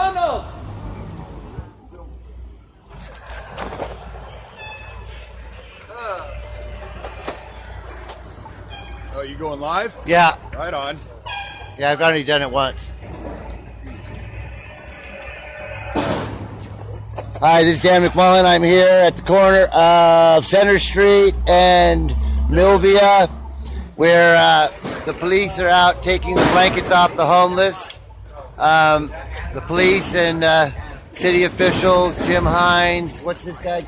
McDonald! Oh, you going live? Yeah. Right on. Yeah, I've already done it once. Hi, this is Dan McMullen. I'm here at the corner of Center Street and Milvia, where the police are out taking the blankets off the homeless. The police and city officials, Jim Hines, what's this guy,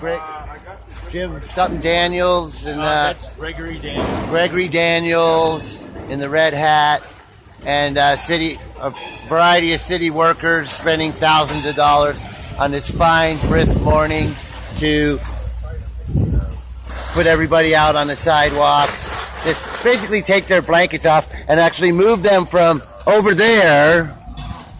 Jim something Daniels, and that's Gregory Daniels. Gregory Daniels in the red hat, and a variety of city workers spending thousands of dollars on this fine, brisk morning to put everybody out on the sidewalks. Just basically take their blankets off and actually move them from over there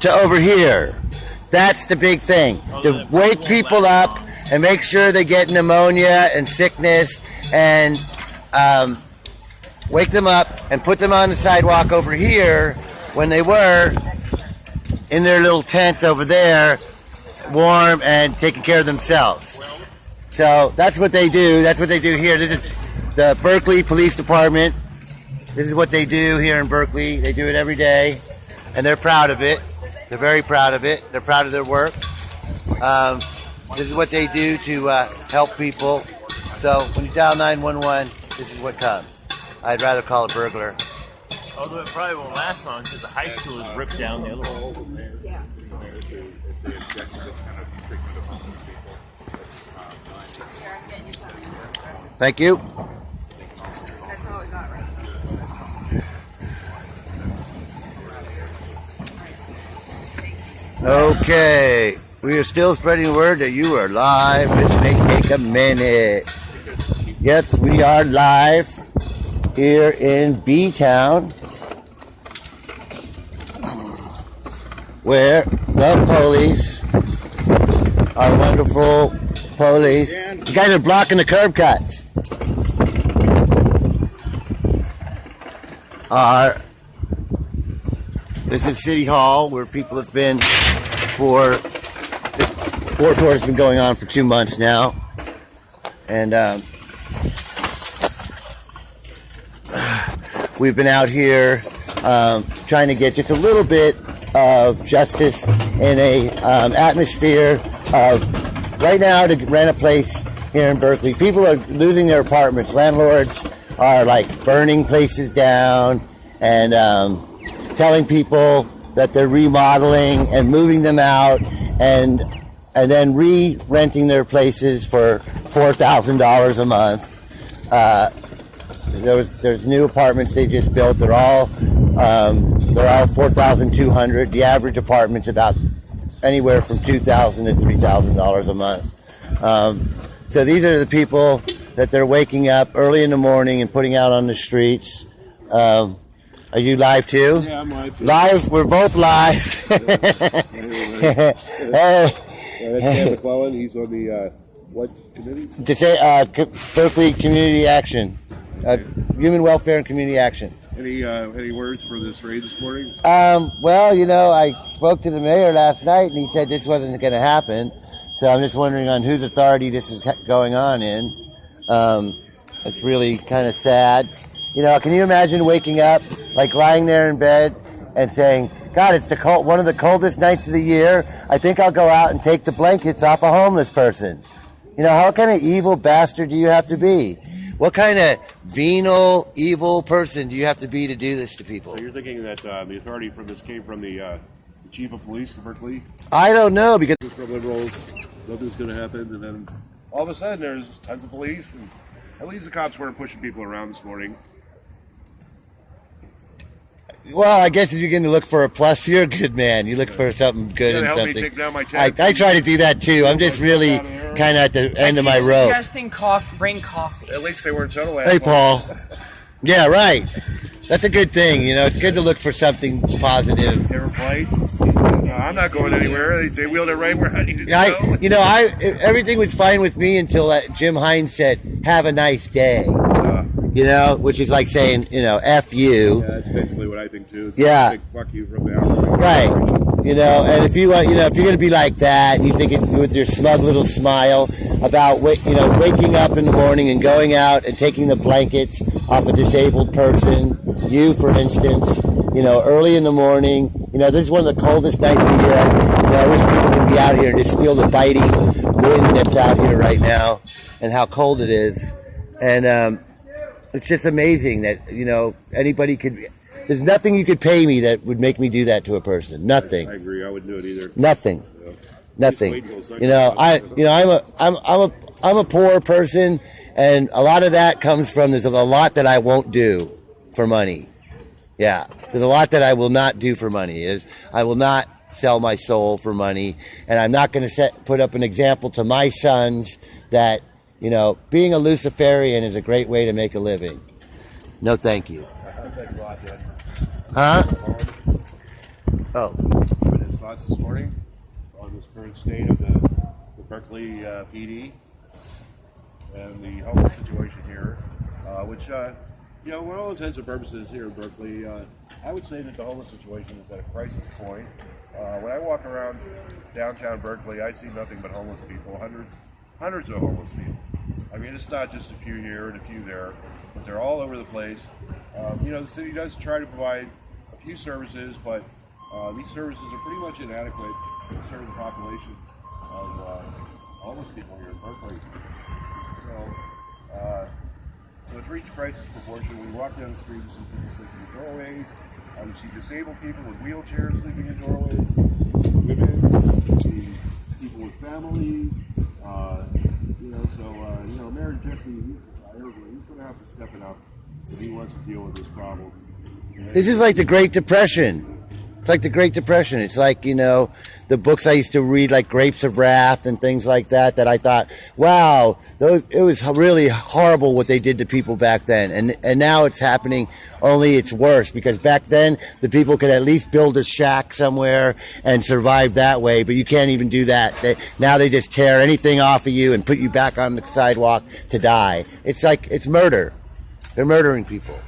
to over here. That's the big thing. To wake people up and make sure they get pneumonia and sickness, and wake them up and put them on the sidewalk over here when they were in their little tents over there, warm and taking care of themselves. So that's what they do. That's what they do here. This is the Berkeley Police Department. This is what they do here in Berkeley. They do it every day, and they're proud of it. They're very proud of it. They're proud of their work. This is what they do to help people. So when you dial 911, this is what comes. I'd rather call a burglar. Although it probably won't last long because the high school is ripped down the other one. Yeah. Thank you. That's all we got right now. Okay. We are still spreading the word that you are live. This may take a minute. Yes, we are live here in B-Town, where the police, our wonderful police, you guys are blocking the curb cuts, this is City Hall, where people have been for this war tour has been going on for 2 months now, and we've been out here trying to get just a little bit of justice in a atmosphere of right now to rent a place here in Berkeley. People are losing their apartments. Landlords are like burning places down and telling people that they're remodeling and moving them out and then re-renting their places for $4,000 a month. There's new apartments they just built. They're all $4,200. The average apartment's about anywhere from $2,000 to $3,000 a month. So these are the people that they're waking up early in the morning and putting out on the streets. Are you live too? Yeah, I'm live too. Live, we're both live. That's Dan McMullen. He's on the what committee? To say Berkeley Community Action, Human Welfare and Community Action. Any words for this raid this morning? Well, you know, I spoke to the mayor last night, and he said this wasn't going to happen. So I'm just wondering on whose authority this is going on in. It's really kind of sad. You know, can you imagine waking up, like lying there in bed and saying, God, it's one of the coldest nights of the year. I think I'll go out and take the blankets off a homeless person. You know, what kind of evil bastard do you have to be? What kind of venal, evil person do you have to be to do this to people? So you're thinking that the authority for this came from the chief of police of Berkeley? I don't know, because From liberals, nothing's going to happen, and then all of a sudden there's tons of police, and at least the cops weren't pushing people around this morning. well, I guess if you're going to look for a plus, you're a good man. You look for something good and Help me something. take down my I tent. try to do that too. I'm just really kind of at the end of my rope. Suggesting bring coffee. At least they weren't soda last Hey, month. Paul. Yeah, right. That's a good thing. You know, it's good to look for something positive. They were polite. I'm not going anywhere. They wheeled it right where I needed to go. Everything was fine with me until Jim Hines said, "Have a nice day." You know, which is like saying, you know, F you. Yeah, that's basically what I think too. It's Yeah. like, fuck you from the outside. Right. You know, and if you want, you know, if you're going to be like that, and you think it, with your smug little smile about, you know, waking up in the morning and going out and taking the blankets off a disabled person, you, for instance, you know, early in the morning, you know, this is one of the coldest nights of the year. You know, I wish people could be out here and just feel the biting wind that's out here right now and how cold it is. And it's just amazing that, you know, anybody could... There's nothing you could pay me that would make me do that to a person. Nothing. I agree. I wouldn't do it either. Nothing. Yeah. Nothing. You know, I'm a poor person, and a lot of that comes from there's a lot that I won't do for money. Yeah, there's a lot that I will not do for money. I will not sell my soul for money, and I'm not going to put up an example to my sons that, you know, being a Luciferian is a great way to make a living. No, thank you. Thanks a lot, Dan. Huh? Oh. Given his thoughts this morning on this current state of the Berkeley PD and the homeless situation here, which, you know, for all intents and purposes here in Berkeley, I would say that the homeless situation is at a crisis point. When I walk around downtown Berkeley, I see nothing but homeless people, hundreds of homeless people. I mean, it's not just a few here and a few there, but they're all over the place. You know, the city does try to provide a few services, but these services are pretty much inadequate to serve the population of homeless people here in Berkeley. So it's reached crisis proportion. When you walk down the street, you see people sleeping in doorways. You see disabled people with wheelchairs sleeping in doorways. Women, you see people with families. You know, so you know, Mayor Jesse, Arreguin, he's going to have to step it up if he wants to deal with this problem. This is like the Great Depression. It's like the Great Depression. It's like, you know, the books I used to read, like Grapes of Wrath and things like that, that I thought, wow, it was really horrible what they did to people back then. And now it's happening, only it's worse, because back then the people could at least build a shack somewhere and survive that way, but you can't even do that. Now they just tear anything off of you and put you back on the sidewalk to die. It's like, it's murder. They're murdering people.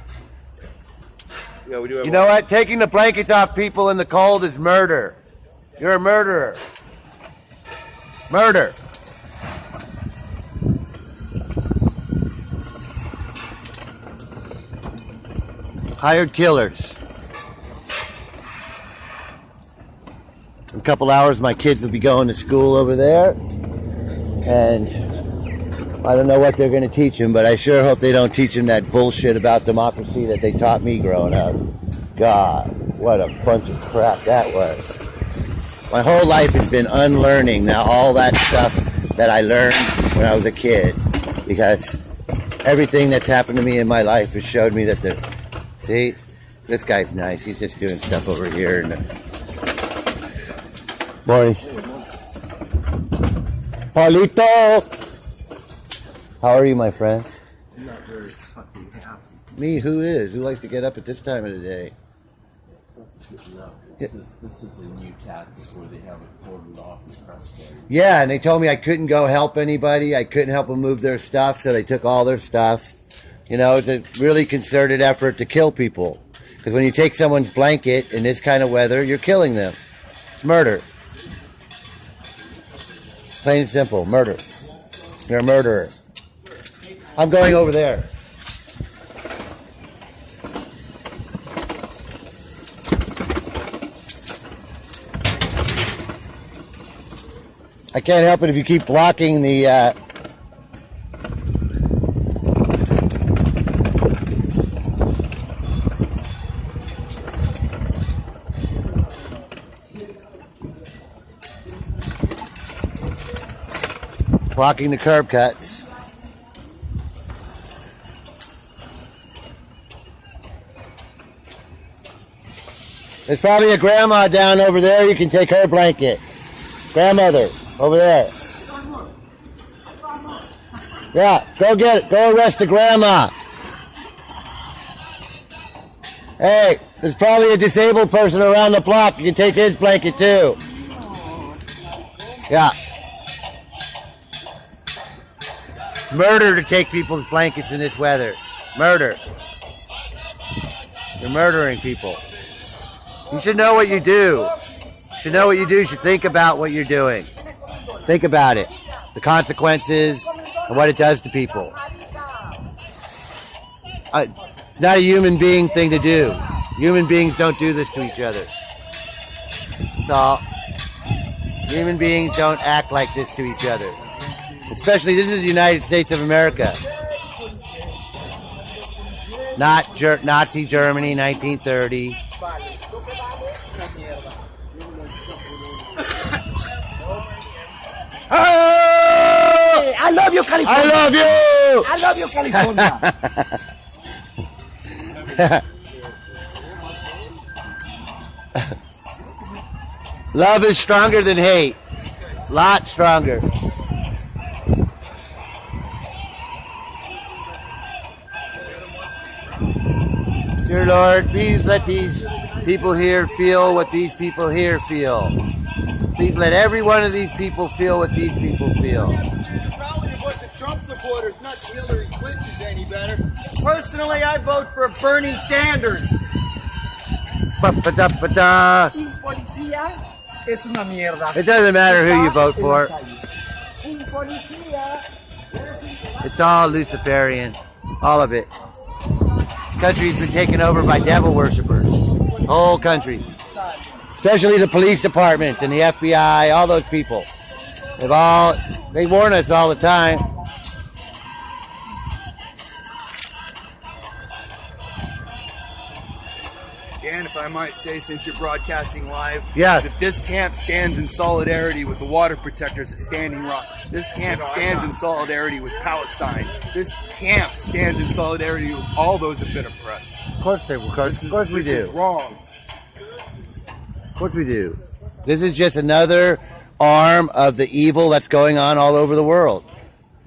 Yeah, we do have You know what? Taking the blankets off people in the cold is murder. You're a murderer. Murder. Hired killers. In a couple hours, my kids will be going to school over there. And I don't know what they're going to teach them, but I sure hope they don't teach them that bullshit about democracy that they taught me growing up. God, what a bunch of crap that was. My whole life has been unlearning now all that stuff that I learned when I was a kid, because everything that's happened to me in my life has showed me that see, this guy's nice. He's just doing stuff over here. Morning. Paulito! How are you, my friend? I'm not very fucking happy. Me, who is? Who likes to get up at this time of the day? No, this is a new tactic where they have it cordoned off and pressed in. Yeah, and they told me I couldn't go help anybody. I couldn't help them move their stuff, so they took all their stuff. You know, it's a really concerted effort to kill people. Because when you take someone's blanket in this kind of weather, you're killing them. It's murder. Plain and simple, murder. You're a murderer. I'm going over there. I can't help it if you keep blocking the curb cuts. There's probably a grandma down over there. You can take her blanket. Grandmother, over there. Yeah, go get it. Go arrest the grandma. Hey, there's probably a disabled person around the block. You can take his blanket too. Yeah. Murder to take people's blankets in this weather. Murder. You're murdering people. You should know what you do. should know what you do. You should think about what you're doing. Think about it. The consequences and what it does to people. It's not a human being thing to do. Human beings don't do this to each other. So, human beings don't act like this to each other. Especially, this is the United States of America. Not Nazi Germany, 1930. Hey, I love you, California. I love you. I love you, California. Love is stronger than hate. Lot stronger. Dear Lord, please let these people here feel what these people here feel. Please let every one of these people feel what these people feel. Probably a bunch of Trump supporters, not Hillary Clinton's any better. Personally, I vote for Bernie Sanders. Ba-ba-da-ba-da. Policía es una mierda. It doesn't matter who you vote for. Un policía. It's all Luciferian. All of it. Country's been taken over by devil worshippers. Whole country. Especially the police departments and the FBI, all those people. They warn us all the time. Dan, if I might say, since you're broadcasting live, Yes. that this camp stands in solidarity with the water protectors at Standing Rock. This camp stands in solidarity with Palestine. This camp stands in solidarity with all those who've been oppressed. Of course we This do. is wrong. Of course we do. This is just another arm of the evil that's going on all over the world.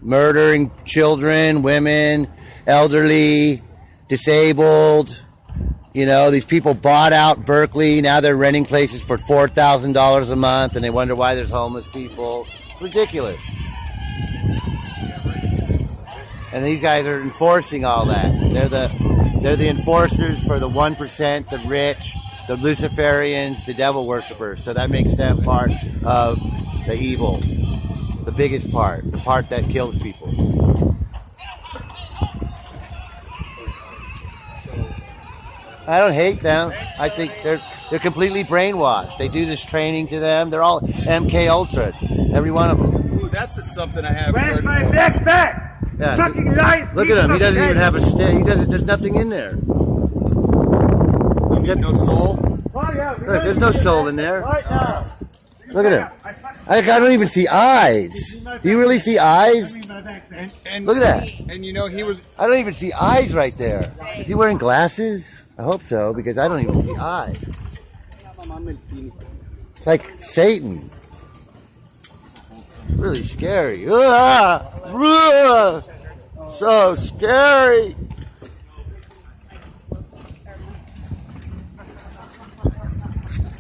Murdering children, women, elderly, disabled. You know, these people bought out Berkeley. Now they're renting places for $4,000 a month, and they wonder why there's homeless people. Ridiculous. And these guys are enforcing all that. They're the enforcers for the 1%, the rich, the Luciferians, the devil worshippers. So that makes them part of the evil, the biggest part, the part that kills people. I don't hate them. I think they're completely brainwashed. They do this training to them. They're all MK Ultra, every one of them. Ooh, that's something I haven't Where's heard my before. backpack? Yeah. Fucking light. Look at him. He doesn't even have a stay. He doesn't. There's nothing in there. You got no soul? Oh, yeah, Look, there's no soul in there. right now. Look at him. I don't even see eyes. Do you really see eyes? And Look at that. And you know, he was I don't even see eyes right there. Is he wearing glasses? I hope so, because I don't even see eyes. It's like Satan. Really scary. So scary.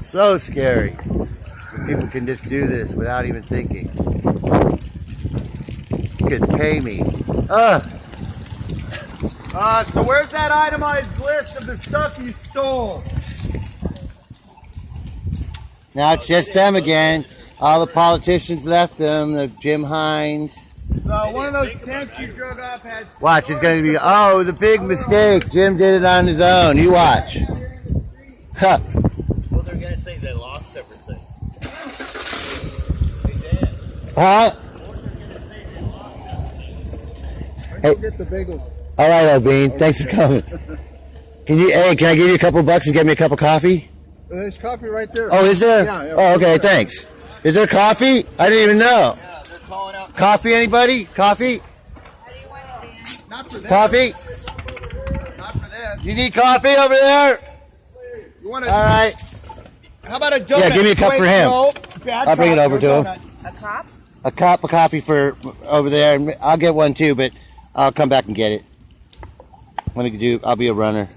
So scary. People can just do this without even thinking. You could pay me. so where's that itemized list of the stuff you stole? Now it's just them again. All the politicians left them. The Jim Hines. One of those tents you drug off had. Watch, it's going to be, the big mistake. Jim did it on his own. You watch. Huh. Well, they're gonna say they lost everything. Huh? Hey. Get the bagels. All right, O'Bean. Thanks for coming. Can I give you a couple bucks and get me a cup of coffee? There's coffee right there. Oh, is there? Yeah. Oh, okay, thanks. Is there coffee? I didn't even know. Yeah, they're calling out. Coffee, anybody? Coffee? Not for them. Coffee? Not for them. You need coffee over there? You want All right. How about a donut? Yeah, give me a cup Wait, for him. No, bad I'll bring it coffee, over no to him. donut. A cop? A cup of coffee for over there. I'll get one too, but I'll come back and get it. I'll be a runner.